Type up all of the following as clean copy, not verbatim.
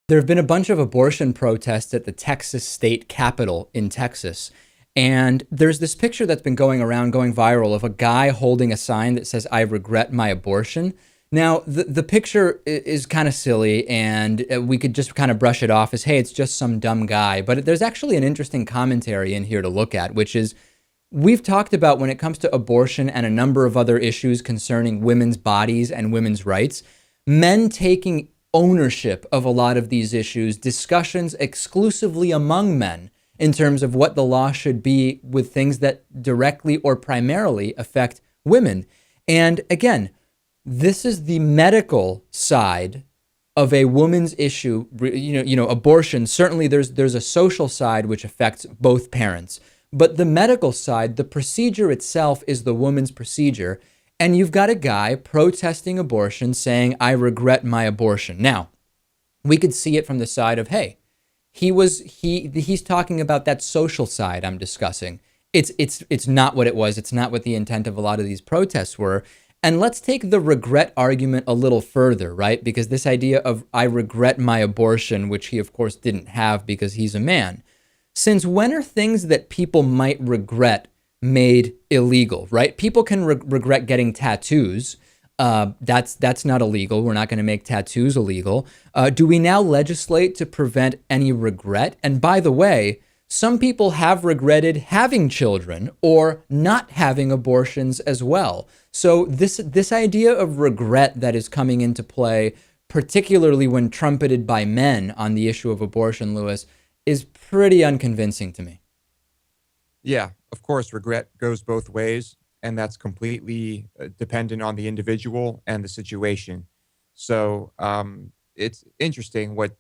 There have been a bunch of abortion protests at the Texas state capitol in Texas. And there's this picture that's been going around, going viral, of a guy holding a sign that says, "I regret my abortion." Now, the picture is kind of silly, and we could just kind of brush it off as, hey, it's just some dumb guy. But there's actually an interesting commentary in here to look at, which is we've talked about when it comes to abortion and a number of other issues concerning women's bodies and women's rights, men taking ownership of a lot of these issues, discussions exclusively among men in terms of what the law should be with things that directly or primarily affect women. And again, this is the medical side of a woman's issue. Abortion. Certainly, there's a social side which affects both parents, but the medical side, the procedure itself, is the woman's procedure. And you've got a guy protesting abortion, saying, "I regret my abortion." Now, we could see it from the side of, hey, he's talking about that social side I'm discussing. It's not what it was. It's not what the intent of a lot of these protests were. And let's take the regret argument a little further, right? Because this idea of "I regret my abortion," which he of course didn't have because he's a man. Since when are things that people might regret made illegal, right? People can regret getting tattoos. That's not illegal. We're not going to make tattoos illegal. Do we now legislate to prevent any regret? And by the way, some people have regretted having children or not having abortions as well. So this idea of regret that is coming into play, particularly when trumpeted by men on the issue of abortion, Lewis, is pretty unconvincing to me. Yeah, of course, regret goes both ways, and that's completely dependent on the individual and the situation. So it's interesting what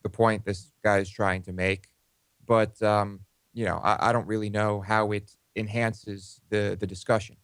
the point this guy is trying to make, but I don't really know how it enhances the discussion.